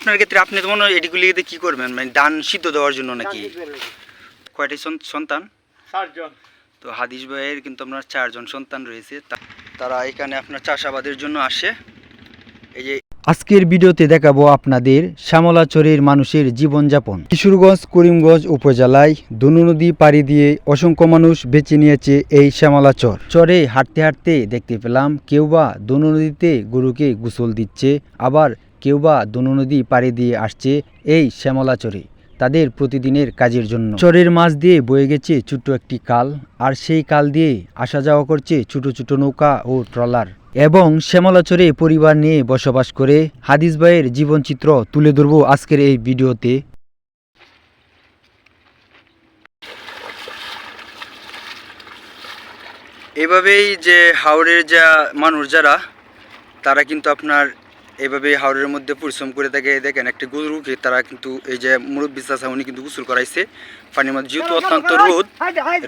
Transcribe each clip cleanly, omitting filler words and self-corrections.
আপনার ক্ষেত্রে আপনি তো মনে হয় এটিগুলি কি করবেন, মানে ধান সিদ্ধ দেওয়ার জন্য নাকি? কয়টি সন্তান? 4 জন। তো হাদিস ভাইয়ের কিন্তু আপনার 4 জন সন্তান রয়েছে। তারা এখানে আপনার চাষাবাদের জন্য আসে। এই যে আজকের ভিডিওতে দেখাবো আপনাদের শ্যামলাচরের মানুষের জীবনযাপন। কিশোরগঞ্জ করিমগঞ্জ উপজেলায় দনু নদী পাড়ি দিয়ে অসংখ্য মানুষ বেছে নিয়েছে এই শ্যামলাচর। চরে হাঁটতে হাঁটতে দেখতে পেলাম কেউ বা দনু নদীতে গরুকে গোসল দিচ্ছে, আবার কেউ বা দনু নদী পাড়ি দিয়ে আসছে এই শ্যামলাচরে তাদের প্রতিদিনের কাজের জন্য। চরের মাছ দিয়ে বয়ে গেছে ছোট্ট একটি খাল, আর সেই খাল দিয়ে আসা যাওয়া করছে ছোট ছোট নৌকা ও ট্রলার। এবং শ্যামলাচরে পরিবার নিয়ে বসবাস করে হাদিস ভাইয়ের জীবনচিত্র তুলে ধরব আজকের এই ভিডিওতে। এভাবেই যে হাওড়ের যা মানুষ যারা, তারা কিন্তু আপনার এভাবে হাওড়ের মধ্যে পরিশ্রম করে থাকে। দেখেন একটা গরুকে তারা কিন্তু এই যে মুরব্বী চাচা উনি কিন্তু গোসল করাইছে পানির মধ্যে, যেহেতু অত্যন্ত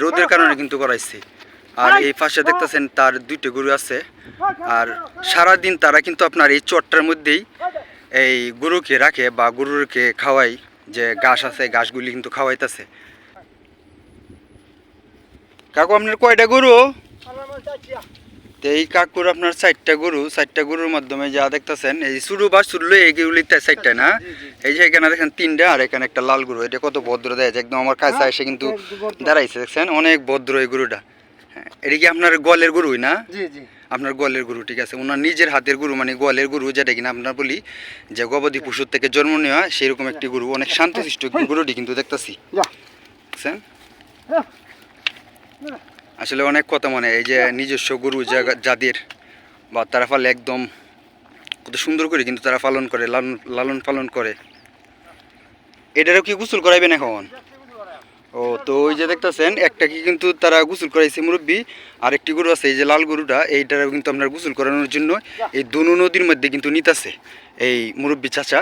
রোদের কারণে কিন্তু করাইছে। আর এই পাশে দেখতেছেন তার 2টা গরু আছে। আর সারাদিন তারা কিন্তু আপনার এই চটটার মধ্যেই এই গরুকে রাখে বা গরুকে খাওয়াই, যে ঘাস আছে ঘাসগুলি কিন্তু খাওয়াইতেছে। কাকু আপনার কয়টা গরু? এই কাকুর আপনার 4টা গরু। 4টা গরুর মাধ্যমে যা দেখতেছেন এই শুরু বা শুরু এইগুলি 4টা না, এই যে এখানে দেখেন 3টা, আর এখানে একটা লাল গরু। এটা কত ভদ্র দেয়, একদম আমার কাছে এসে কিন্তু দাঁড়াইছে, দেখছেন অনেক ভদ্র এই গরুটা। হ্যাঁ, এটা কি আপনার গোয়ালের গরুই না? জি জি, আপনার গোয়ালের গরু, ঠিক আছে। ওনার নিজের হাতের গরু, মানে গোয়ালের গরু, যেটা কিনা আপনার বলি যে গবাদি পশুর থেকে জন্ম নেওয়া সেরকম একটি গরু। অনেক শান্তশিষ্ট গরুটি কিন্তু দেখতেছি, দেখছেন। আসলে অনেক কথা, মানে এই যে নিজস্ব গরু যাদের বা তারা পালে একদম কত সুন্দর করে কিন্তু তারা পালন করে, লালন পালন করে। এটারও কি গোসল করাইবেন এখন? ও, তো ওই যে দেখতেছেন একটা কি কিন্তু তারা গোসল করাইছে মুরব্বী, আর একটি গরু আছে এই যে লাল গরুটা, এইটারও কিন্তু আপনার গোসল করানোর জন্য এই দনু নদীর মধ্যে কিন্তু নিতেছে এই মুরব্বী চাচা।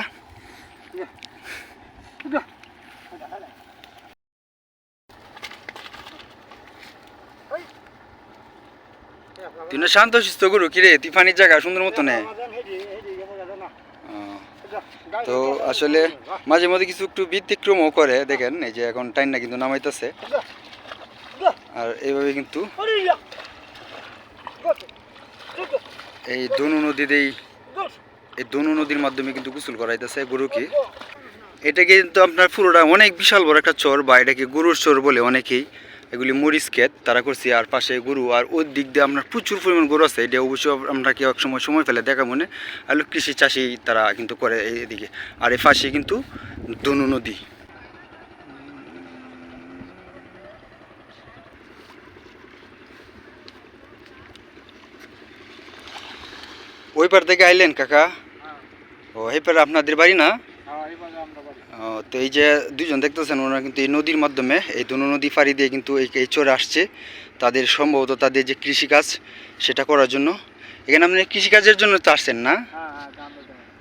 তুই না শান্ত শিস্ত গরু, কিরে তুই পানির জায়গা সুন্দর মতো নে। তো আসলে মাঝে মধ্যে কিছু একটু ব্যতিক্রমও করে, দেখেন এই যে এখন টাইনটা কিন্তু নামাইতেছে। আর এইভাবে কিন্তু এই দনু নদীতেই, এই দনু নদীর মাধ্যমে কিন্তু গোসল করাইতেছে গরুকে। এটা কিন্তু আপনার পুরোটা অনেক বিশাল বড় একটা চর, বা এটাকে গরুর চর বলে অনেকেই। এগুলি মরিচ ক্ষেত তারা করছে, আর পাশে গরু, আর ওই দিক দিয়ে আপনার প্রচুর পরিমাণ গরু আছে। এটা অবশ্যই আমরা কি এক সময় ফেলে দেখা মনে, আর কৃষি চাষি তারা কিন্তু করে এইদিকে। আর এই পাশে কিন্তু দনু নদী। ওই পার থেকে আইলেন কাকা? ও, এই পারে আপনাদের বাড়ি না? তো এই যে 2জন দেখতেছেন, ওনারা কিন্তু এই নদীর মাধ্যমে এই দনু নদী পাড়ি দিয়ে কিন্তু এই চরে আসছে তাদের সম্ভবত তাদের যে কৃষিকাজ সেটা করার জন্য। এখানে আপনি কৃষিকাজের জন্য তো আসছেন না?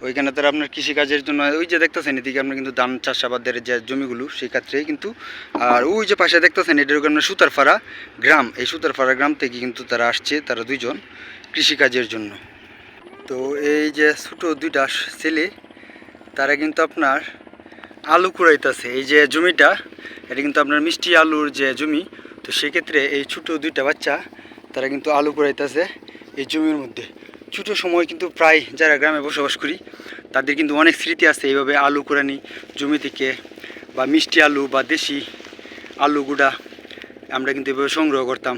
ওইখানে তারা আপনার কৃষিকাজের জন্য, ওই যে দেখতেছেন এদিকে আপনার কিন্তু ধান চাষাবাদের যে জমিগুলো সেই ক্ষেত্রে কিন্তু। আর ওই যে পাশে দেখতেছেন এটার আপনার সুতারপাড়া গ্রাম, এই সুতারপাড়া গ্রাম থেকে কিন্তু তারা আসছে, তারা 2জন কৃষিকাজের জন্য। তো এই যে ছোটো 2টা ছেলে, তারা কিন্তু আপনার আলু কুড়াইতেছে। এই যে জমিটা, এটা কিন্তু আপনার মিষ্টি আলুর যে জমি, তো সেক্ষেত্রে এই ছোটো 2টা বাচ্চা তারা কিন্তু আলু কুড়াইতেছে এই জমির মধ্যে। ছোটো সময় কিন্তু প্রায় যারা গ্রামে বসবাস করি তাদের কিন্তু অনেক স্মৃতি আছে এইভাবে আলু কুড়ানি জমি থেকে, বা মিষ্টি আলু বা দেশি আলু গুঁড়া আমরা কিন্তু এভাবে সংগ্রহ করতাম।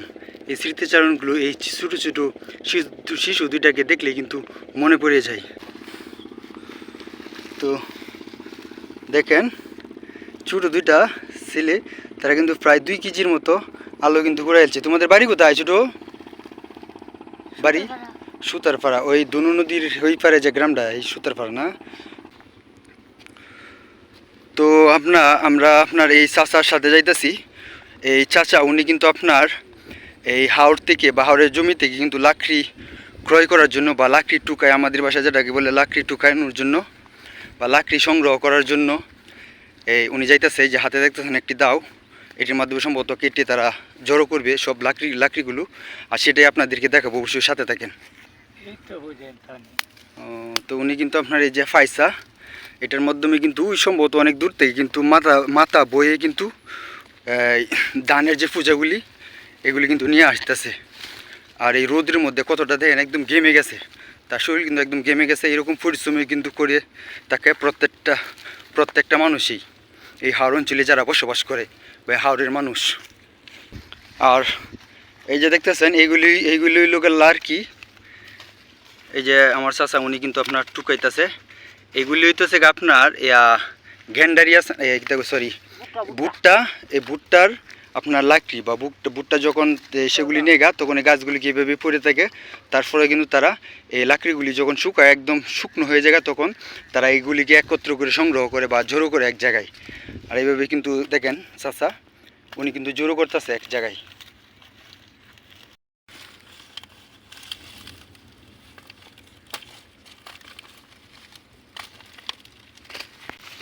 এই স্মৃতিচারণগুলো এই ছোটো ছোটো শিশু 2টাকে দেখলে কিন্তু মনে পড়ে যায়। তো দেখেন ছোটো 2টা ছেলে, তারা কিন্তু প্রায় 2 কেজির মতো আলু কিন্তু কুড়াইছে। তোমাদের বাড়ি কোথায় ছোটো? বাড়ি সুতারপাড়া, ওই দনু নদীর ওই পারে যে গ্রামটা, এই সুতারপাড়া না? তো আমরা আপনার এই চাচার সাথে যাইতেছি। এই চাচা উনি কিন্তু আপনার এই হাওড় থেকে বা হাওড়ের জমি থেকে কিন্তু লাকড়ি ক্রয় করার জন্য, বা লাকড়ি টুকায় আমাদের বাসায় যেটাকে বলে লাকড়ি টুকানোর জন্য বা লাকড়ি সংগ্রহ করার জন্য এই উনি যাইতেছে। যে হাতে দেখতেছেন একটি দাও, এটির মাধ্যমে সম্ভবত কেটে তারা জড়ো করবে সব লাকড়িগুলো, আর সেটাই আপনাদেরকে দেখাবো, অবশ্যই সাথে থাকেন। তো উনি কিন্তু আপনার এই যে ফাইসা, এটার মাধ্যমে কিন্তু সম্ভবত অনেক দূর থেকে কিন্তু মাথা মাথা বয়ে কিন্তু ধানের যে পূজাগুলি এগুলি কিন্তু নিয়ে আসতেছে। আর এই রোদের মধ্যে কতটা দেখেন একদম ঘেমে গেছে, তার শরীর কিন্তু একদম ঘেমে গেছে। এরকম পরিশ্রমে কিন্তু করে তাকে প্রত্যেকটা মানুষই এই হাওড় অঞ্চলে যারা বসবাস করে বা হাওড়ের মানুষ। আর এই যে দেখতেছেন এইগুলি লোকের আর কি, এই যে আমার চাচা উনি কিন্তু আপনার টুকাইতেছে। এগুলি হইতেছে আপনার গ্যান্ডারিয়া সরি ভুট্টা। এই ভুট্টার আপনার লাকড়ি বা ভুট্টা যখন সেগুলি নেগা তখন এই গাছগুলি কীভাবে পড়ে থাকে, তারপরে কিন্তু তারা এই লাকড়িগুলি যখন শুকায় একদম শুকনো হয়ে যায় তখন তারা এইগুলিকে একত্র করে সংগ্রহ করে বা জড়ো করে এক জায়গায়। আর এইভাবে কিন্তু দেখেন চাচা উনি কিন্তু জড়ো করতেছে এক জায়গায়।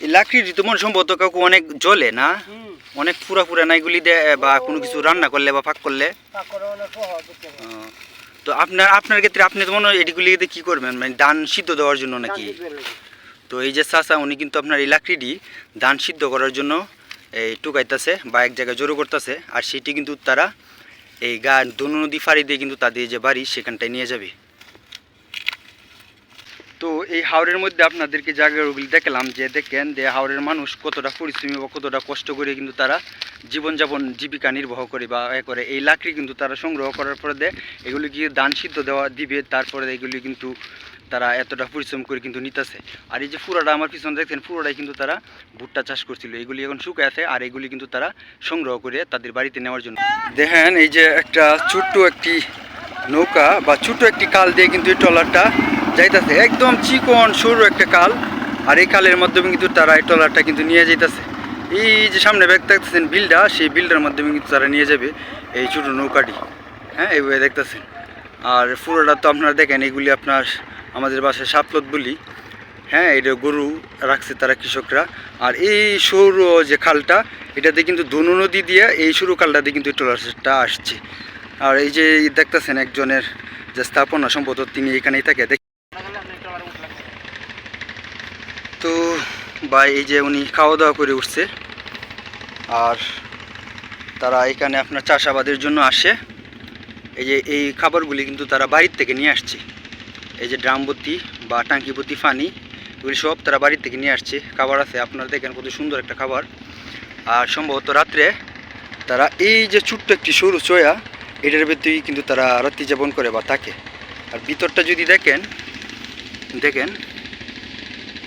এই লাকড়ি তো মনে সম্ভবত কাকু অনেক জ্বলে না, অনেক পুরা না এগুলি দিয়ে বা কোনো কিছু রান্না করলে বা পাক করলে। তো আপনার ক্ষেত্রে আপনি তো মনে হয় এগুলি কি করবেন, মানে ধান সিদ্ধ দেওয়ার জন্য নাকি? তো এই যে চাচা উনি কিন্তু আপনার এই লাকড়িটি ধান সিদ্ধ করার জন্য এই টুকাইতেছে বা এক জায়গায় জড়ো করতেছে। আর সেটি কিন্তু তারা এই দনু নদী ফাড়ি দিয়ে কিন্তু তাদের যে বাড়ি সেখানটায় নিয়ে যাবে। তো এই হাওড়ের মধ্যে আপনাদেরকে জায়গাগুলি দেখালাম যে দেখেন যে হাওড়ের মানুষ কতটা পরিশ্রমী বা কতটা কষ্ট করে কিন্তু তারা জীবিকা নির্বাহ করে বা করে। এই লাকড়ি কিন্তু তারা সংগ্রহ করার পরে দেয় এগুলি কি ধান সিদ্ধ দেওয়া দিবে, তারপরে এগুলি কিন্তু তারা এতটা পরিশ্রম করে কিন্তু নিতেছে। আর এই যে পুরোটা আমার পিছনে দেখছেন পুরোটাই কিন্তু তারা ভুট্টা চাষ করছিল, এগুলি এখন শুকায় আছে। আর এগুলি কিন্তু তারা সংগ্রহ করে তাদের বাড়িতে নেওয়ার জন্য। দেখেন এই যে একটা ছোট্ট একটি নৌকা বা ছোট্ট একটি কাল দিয়ে কিন্তু এই ট্রলারটা যাইতেছে, একদম চিকন সরু একটা কাল। আর এই কালের মাধ্যমে কিন্তু তারা এই ট্রলারটা কিন্তু নিয়ে যাইতেছে। এই যে সামনে দেখতেছেন বিলটা, সেই বিলটার মাধ্যমে কিন্তু তারা নিয়ে যাবে এই ছোটো নৌকাটি। হ্যাঁ এইভাবে দেখতেছেন। আর পুরোটা তো আপনারা দেখেন এগুলি আপনার আমাদের বাসায় সাপলত বলি। হ্যাঁ এটা গরু রাখছে তারা কৃষকরা। আর এই সরু যে খালটা এটাতে কিন্তু দনু নদী দিয়ে এই সরু খালটা দিয়ে কিন্তু এই ট্রলারটা আসছে। আর এই যে দেখতেছেন একজনের যে স্থাপনা সম্ভবত তিনি এখানেই থাকে। তো ভাই এই যে উনি খাওয়া দাওয়া করে উঠছে। আর তারা এখানে আপনার চাষাবাদের জন্য আসে। এই যে এই খাবারগুলি কিন্তু তারা বাড়ির থেকে নিয়ে আসছে। এই যে ড্রামবতি বা টাঙ্কিবতি পানি এগুলি সব তারা বাড়ির থেকে নিয়ে আসছে। খাবার আছে আপনারা দেখেন কত সুন্দর একটা খাবার। আর সম্ভবত রাত্রে তারা এই যে ছোট্ট একটি সরু চয়া এটার ভিতরেই কিন্তু তারা রাত্রি যাপন করে বা থাকে। আর ভিতরটা যদি দেখেন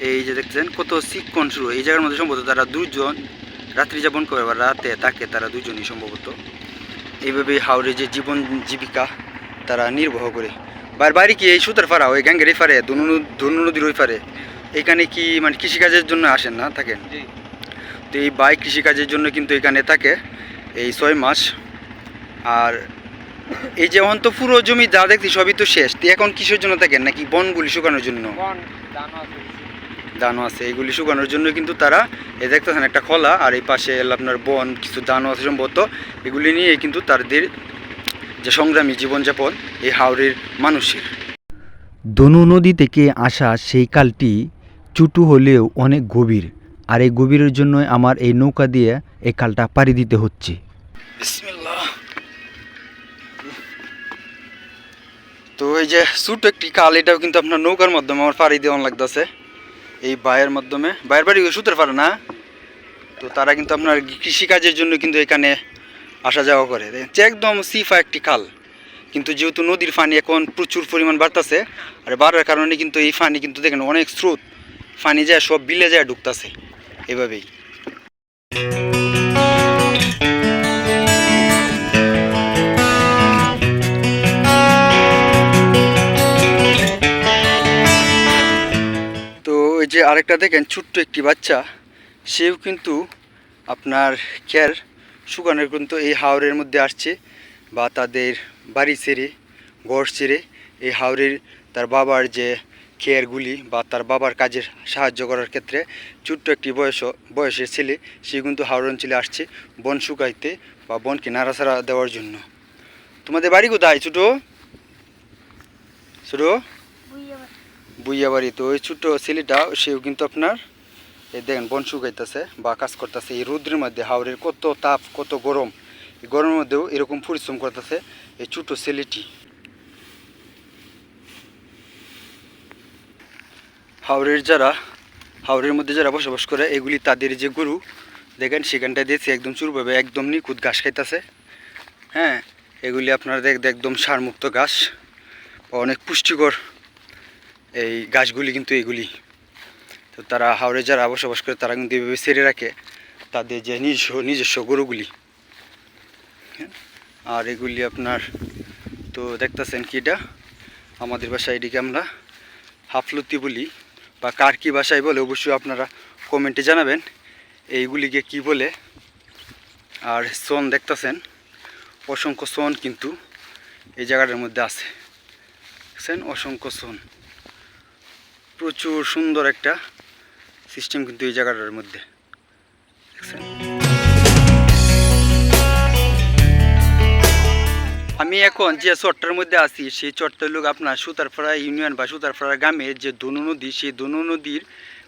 এই যে দেখছেন কত চিকন শুরু। এই জায়গার মধ্যে সম্ভবত তারা দুজন রাত্রি যাপন করে বা রাতে থাকে তারা দুজনই সম্ভবত। এইভাবে হাওড়ে যে জীবিকা তারা নির্বাহ করে। বাড়ি কি এই সুতার ফাড়া ওই গ্যাঙ্গের এই ফাড়ে ধনু নদীর ওই ফাড়ে এখানে কি মানে কৃষিকাজের জন্য আসেন না থাকেন? তো এই বাইক কৃষিকাজের জন্য কিন্তু এখানে থাকে এই 6 মাস। আর এই যে এখন তো পুরো জমি যা দেখছি সবই তো শেষ, তো এখন কিসের জন্য থাকেন নাকি বনগুলি শুকানোর জন্য? ধানও আছে, এইগুলি শুকানোর জন্য কিন্তু তারা এই দেখতেছেন একটা খোলা আর এই পাশে আপনার বন কিছু ধানও আছে সম্ভবত। এগুলি নিয়ে কিন্তু তাদের যে সংগ্রামী জীবনযাপন এই হাওড়ের মানুষের। দনু নদী থেকে আসা সেই কালটি চুটু হলেও অনেক গভীর। আর এই গভীরের জন্যই আমার এই নৌকা দিয়ে এই কালটা পাড়ি দিতে হচ্ছে। বিসমিল্লাহ। তো এই যে ছোট একটি কাল এটাও কিন্তু আপনার নৌকার মাধ্যমে আমার পাড়ি দেওয়ান লাগতেছে এই বায়ের মাধ্যমে। বায়ের বাড়ি সুতের পারে না, তো তারা কিন্তু আপনার কৃষিকাজের জন্য কিন্তু এখানে আসা যাওয়া করে। একদম সিফা একটি খাল, কিন্তু যেহেতু নদীর পানি এখন প্রচুর পরিমাণ বাড়তেছে আর বাড়ার কারণে কিন্তু এই পানি কিন্তু দেখেন অনেক স্রোত পানি যায় সব বিলে যায় ঢুকতেছে এভাবেই। তো ওই যে আরেকটা দেখেন ছোট্ট একটি বাচ্চা, সেও কিন্তু আপনার খের শুকানোর কিন্তু এই হাওরের মধ্যে আসছে বা তাদের বাড়ি ছেড়ে ঘর ছেড়ে এই হাওরের তার বাবার যে খেরগুলি বা তার বাবার কাজের সাহায্য করার ক্ষেত্রে ছোট্ট একটি বয়সের ছেলে সে কিন্তু হাওড় অঞ্চলে আসছে বন শুকাইতে বা বনকে নাড়াচাড়া দেওয়ার জন্য। তোমাদের বাড়ি কোথায় ছোটো? বুইয়া বাড়ি। তো ওই ছোটো ছেলেটা সেও কিন্তু আপনার এই দেখেন বন শুকাইতেছে বা কাজ করতেছে এই রৌদ্রের মধ্যে। হাওরের কত তাপ, কত গরম, এই গরমের মধ্যেও এরকম পরিশ্রম করতেছে এই ছোটো ছেলেটি। হাওরের মধ্যে যারা বসবাস করে এগুলি তাদের যে গরু দেখেন সেখানটায় দিয়েছে একদম চুরভাবে একদম নিখুঁত ঘাস খাইতেছে। হ্যাঁ, এগুলি আপনারা একদম সারমুক্ত ঘাস, অনেক পুষ্টিকর এই ঘাসগুলি কিন্তু এগুলি। তো তারা হাওরে যারা বসবাস করে তারা কিন্তু এভাবে ছেড়ে রাখে তাদের যে নিজস্ব গরুগুলি। আর এগুলি আপনার তো দেখতেছেন কি, এটা আমাদের বাসায় এটিকে আমরা হাফলতি বলি, বা কার কী ভাষায় বলে অবশ্যই আপনারা কমেন্টে জানাবেন এইগুলিকে কি বলে। আর সন দেখতেছেন, অসংখ্য সন কিন্তু এই জায়গাটার মধ্যে আছে, দেখছেন অসংখ্য সন। প্রচুর সুন্দর একটা সিস্টেম কিন্তু এই জায়গাটার মধ্যে, দেখছেন। আমি এখন যে চরটার মধ্যে আছি সেই চরটার লোক আপনার সুতারপাড়া ইউনিয়ন বা সুতারপাড়া গ্রামের যে দনু নদী, সেই দনু নদীর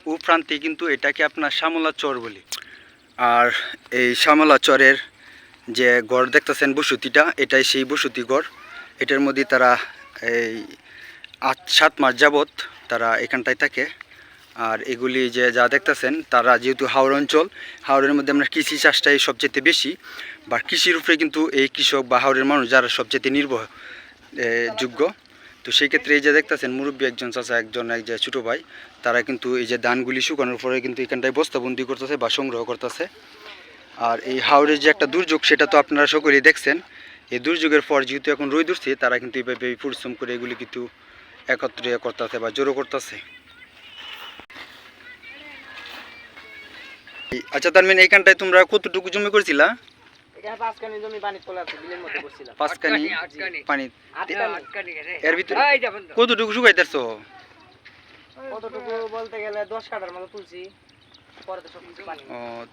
ও প্রান্তে কিন্তু এটাকে আপনার শ্যামলা চর বলি। আর এই শ্যামলা চরের যে গড় দেখতেছেন বসতিটা, এটাই সেই বসতি গড়। এটার মধ্যে তারা এই 7 মাস যাবৎ তারা এখানটায় থাকে। আর এগুলি যে যা দেখতেছেন, তারা যেহেতু হাওড় অঞ্চল, হাওড়ের মধ্যে আপনার কৃষি চাষটাই সবচেয়ে বেশি, বা কৃষির উপরে কিন্তু এই কৃষক বা হাওড়ের মানুষ যারা সবচেয়ে নির্ভরযোগ্য। তো সেই ক্ষেত্রে এই যে দেখতেছেন মুরব্বী একজন চাচা, এক যে ছোটো ভাই, তারা কিন্তু এই যে ধানগুলি শুকানোর পরে কিন্তু এখানটায় বস্তাবন্দি করতেছে বা সংগ্রহ করতেছে। আর এই হাওড়ের যে একটা দুর্যোগ, সেটা তো আপনারা সকলেই দেখছেন। এই দুর্যোগের পর যেহেতু এখন রোদ উঠছে, তারা কিন্তু এইভাবে পরিশ্রম করে এগুলি কিন্তু একত্রে করতেছে বা জড়ো করতেছে। আচ্ছা, তার মানে এইখানটায় তোমরা কতটুকু জমি করছিলা? এর ভিতরে কতটুকু শুকাইতেছো? কতটুকু বলতে গেলে 10 কাঠার মতো তুলছি।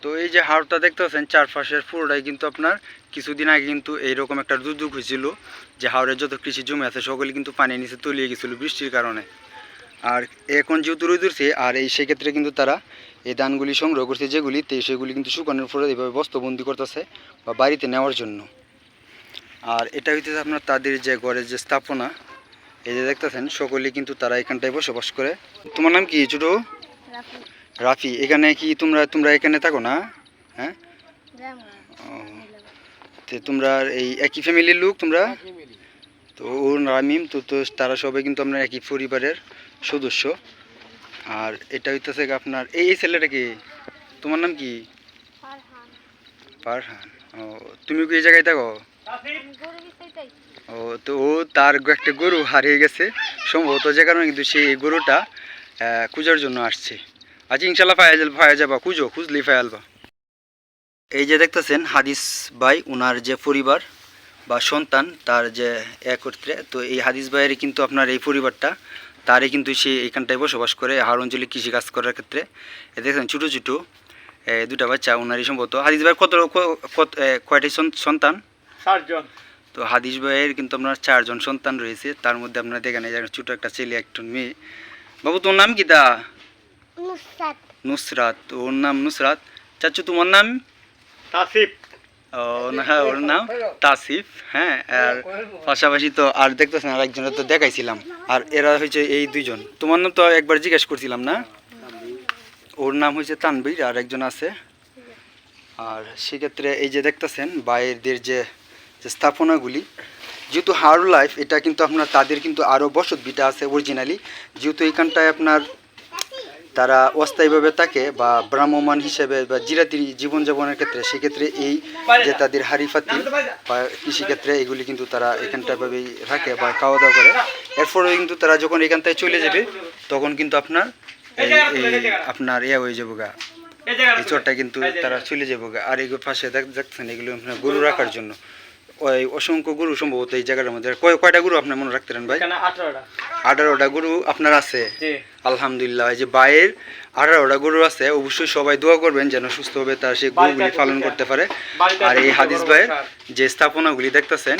তো এই যে হাওরটা দেখতেছেন চারপাশের পুরোটাই কিন্তু আপনার কিছুদিন আগে কিন্তু এইরকম একটা দুর্যোগ হয়েছিল, যে হাওরের যত কৃষি জমি আছে সকলে কিন্তু পানির নিচে তলিয়ে গেছিলো বৃষ্টির কারণে। আর এখন যেহেতু রোদ উঠছে, আর এই সেক্ষেত্রে কিন্তু তারা এই ধানগুলি সংগ্রহ করছে যেগুলিতে, সেগুলি কিন্তু শুকানোর পরে এইভাবে বস্তাবন্দি করতেছে বা বাড়িতে নেওয়ার জন্য। আর এটা হইতেছে আপনার তাদের যে ঘরের যে স্থাপনা, এই যে দেখতেছেন সকলেই কিন্তু তারা এখানটায় বসবাস করে। তোমার নাম কি ছোটো? রাফি। এখানে কি তোমরা এখানে থাকো না? হ্যাঁ, তো তোমরা এই একই ফ্যামিলির লোক তোমরা? তো ওর রামিম তো তারা সবাই কিন্তু আপনার একই পরিবারের সদস্য। আর এটা হইতেছে আপনার এই ছেলেটা কি, তোমার নাম কি? ফারহান। ও, তুমি কি এই জায়গায় থাকো? ও, তো ও তার একটা গরু হারিয়ে গেছে সম্ভবত, যে কারণে কিন্তু সেই গরুটা খুঁজার জন্য আসছে। আচ্ছা, ইনশাল্লাহ পাওয়া যাবা, খুঁজলেই পাওয়া। এই যে দেখতেছেন হাদিস ভাই, ওনার যে পরিবার বা সন্তান, তার যে একত্রে, তো এই হাদিস ভাইয়ের কিন্তু আপনার এই পরিবারটা তারই কিন্তু সে এইখানটায় বসবাস করে হাওড় অঞ্চলে কৃষিকাজ করার ক্ষেত্রে। এ দেখছেন ছোটো ছোটো দুটা বাচ্চা ওনারই সম্ভবত। হাদিস ভাইয়ের কয়টি সন্তান? 4 জন। তো হাদিস ভাইয়ের কিন্তু আপনার 4 জন সন্তান রয়েছে, তার মধ্যে আপনার দেখেন এই ছোটো একটা ছেলে, একটা মেয়ে। বাবু, তোর নাম কি? দা নুসরাত। ওর নাম নুসরাত। চাচু, তোমার নাম? তাসিফ। ও না, ওর নাম তাসিফ। হ্যাঁ, আর পাশাপাশি তো আর দেখতেছেন আর একজনের তো দেখাইছিলাম। আর এরা হয়েছে এই 2 জন। তোমার নাম তো একবার জিজ্ঞেস করছিলাম না? ওর নাম হয়েছে তানবীর, আর একজন আছে। আর সেক্ষেত্রে এই যে দেখতেছেন বাইরের যে স্থাপনাগুলি, যেহেতু হাওড় লাইফ, এটা কিন্তু আপনার তাদের কিন্তু আরও বসত ভিটা আছে অরিজিনালি, যেহেতু এইখানটায় আপনার তারা অস্থায়ীভাবে থাকে বা ভ্রাম্যমান হিসেবে বা জিরাতি জীবনযাপনের ক্ষেত্রে, সেক্ষেত্রে এই যে তাদের হাড়িফাতি বা কৃষিক্ষেত্রে এগুলি কিন্তু তারা এখানটাভাবেই রাখে বা খাওয়া দাওয়া করে। এরপরে কিন্তু তারা যখন এখান থেকে চলে যাবে, তখন কিন্তু আপনার আপনার হয়ে যাবো গা, এই চরটা কিন্তু তারা চলে যাবো গা। আর এগুলো পাশে দেখছেন এগুলো আপনার গরু রাখার জন্য ওই অসংখ্য গরু সম্ভবত এই জায়গাটার মধ্যে। কয়টা গরু আপনার মনে রাখতেন ভাই? 18টা গরু আপনার আছে? আলহামদুলিল্লাহ। এই যে ভাইয়ের 18টা গরু আছে, অবশ্যই সবাই দোয়া করবেন যেন সুস্থভাবে তার সেই গরুগুলি পালন করতে পারে। আর এই হাদিস ভাইয়ের যে স্থাপনাগুলি দেখতেছেন,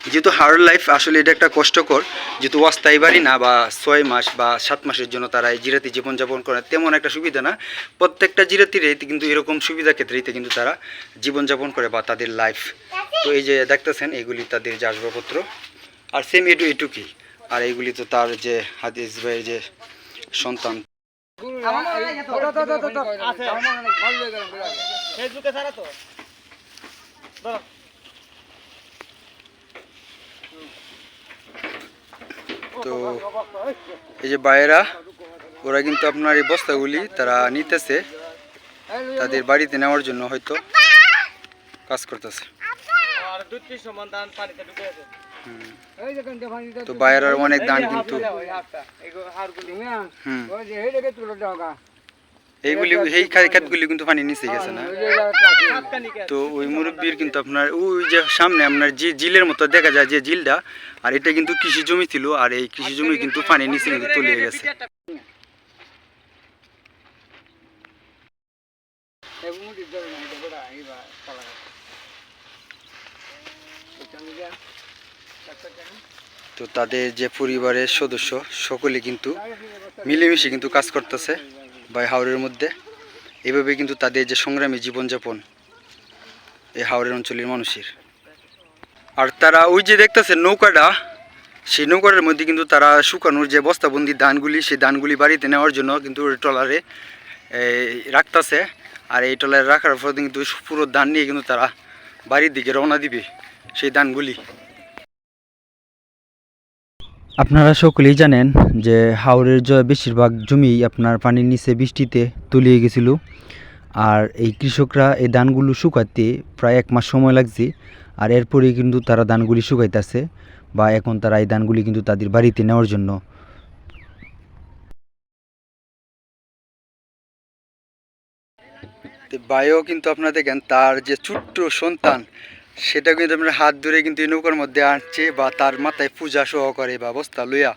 যেহেতু হার্ড লাইফ আসলে এটা একটা কষ্টকর, যেহেতু অস্থায়ী বাড়ি না বা 6 মাস বা 7 মাসের জন্য তারা এই জিরাতি জীবনযাপন করে তেমন একটা সুবিধা না। প্রত্যেকটা জিরাতির কিন্তু এরকম সুবিধা ক্ষেত্রেই কিন্তু তারা জীবনযাপন করে বা তাদের লাইফ। তো এই যে দেখতেছেন এগুলি তাদের যে আসবাবপত্র, আর সেম এটুকুই। আর এইগুলি তো তার যে হাদিস ভাইয়ের যে সন্তান। ফেসবুকে ছাড়া তো তো এই যে বাইরা ওরা কিন্তু আপনার এই বস্তাগুলি তারা নিতেছে তাদের বাড়িতে নেওয়ার জন্য, হয়তো কাজ করতেছে। আর 2-3 সমান ধান পানিতে ঢুকে আছে। তো বাইরের অনেক ধান কিন্তু এইগুলি এই ক্ষেতগুলি কিন্তু পানি নিচে গেছে না। তো ওই মুরব্বীর কিন্তু আপনার ওই যে সামনে আপনার যে জিলের মতো দেখা যায় যে জিলটা, আর এটা কিন্তু কৃষি জমি ছিল, আর এই কৃষি জমি কিন্তু পানি নিচে কিন্তু তলিয়ে গেছে। তো তাদের যে পরিবারের সদস্য সকলে কিন্তু মিলেমিশে কিন্তু কাজ করতেছে বা হাওরের মধ্যে। এইভাবে কিন্তু তাদের যে সংগ্রামী জীবনযাপন এই হাওরের অঞ্চলের মানুষের। আর তারা ওই যে দেখতেছে নৌকাটা, সেই নৌকাটার মধ্যে কিন্তু তারা শুকানোর যে বস্তাবন্দি ধানগুলি, সেই ধানগুলি বাড়িতে নেওয়ার জন্য কিন্তু ট্রলারে রাখতেছে। আর এই ট্রলারে রাখার পর কিন্তু পুরো ধান নিয়ে কিন্তু তারা বাড়ির দিকে রওনা দিবে সেই ধানগুলি। আপনারা সকলেই জানেন যে হাওরের বেশিরভাগ জমি আপনার পানির নিচে বৃষ্টিতে তলিয়ে গেছিল। আর এই কৃষকরা এই ধানগুলো শুকাতে প্রায় 1 মাস সময় লাগছে। আর এরপরেই কিন্তু তারা ধানগুলি শুকাইতেছে, বা এখন তারা এই ধানগুলি কিন্তু তাদের বাড়িতে নেওয়ার জন্য। ভাইও কিন্তু আপনারা দেখেন তার যে ছোট্ট সন্তান, সেটা কিন্তু আপনার হাত ধরে কিন্তু এই নৌকার মধ্যে আনছে বা তার মাথায় পূজা সহকারে বা বস্তা লইয়া।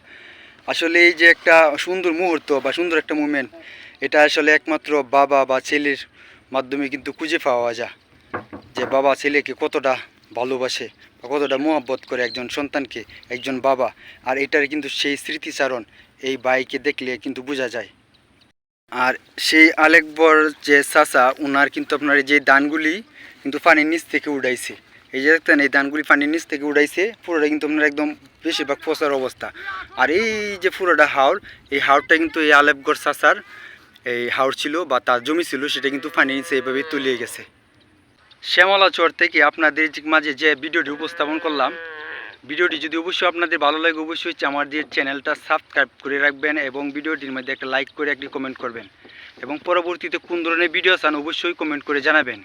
আসলে এই যে একটা সুন্দর মুহূর্ত বা সুন্দর একটা মুভমেন্ট, এটা আসলে একমাত্র বাবা বা ছেলের মাধ্যমে কিন্তু খুঁজে পাওয়া যায়, যে বাবা ছেলেকে কতটা ভালোবাসে বা কতটা মোহাব্বত করে একজন সন্তানকে একজন বাবা। আর এটার কিন্তু সেই স্মৃতিচারণ এই বাইকে দেখলে কিন্তু বোঝা যায়। আর সেই আলেকবর যে চাচা, ওনার কিন্তু আপনার যে ধানগুলি কিন্তু পানির নিচ থেকে উঠাইছে। এই যে দেখতেন এই ধানগুলি পানির নিচ থেকে উঠাইছে, পুরোটা কিন্তু আপনার একদম বেশিরভাগ পচার অবস্থা। আর এই যে পুরোটা হাওড়, এই হাওড়টা কিন্তু এই আলেকগড় চাচার এই হাওড় ছিল বা তার জমি ছিল, সেটা কিন্তু পানির নিচে এইভাবে তলিয়ে গেছে। শ্যামলাচর থেকে আপনাদের মাঝে যে ভিডিওটি উপস্থাপন করলাম, ভিডিওটি যদি অবশ্যই আপনাদের ভালো লাগে, অবশ্যই আমাদের চ্যানেলটা সাবস্ক্রাইব করে রাখবেন এবং ভিডিওটির মধ্যে একটা লাইক করে একটি কমেন্ট করবেন। এবং পরবর্তীতে কোন ধরনের ভিডিও চান অবশ্যই কমেন্ট করে জানাবেন।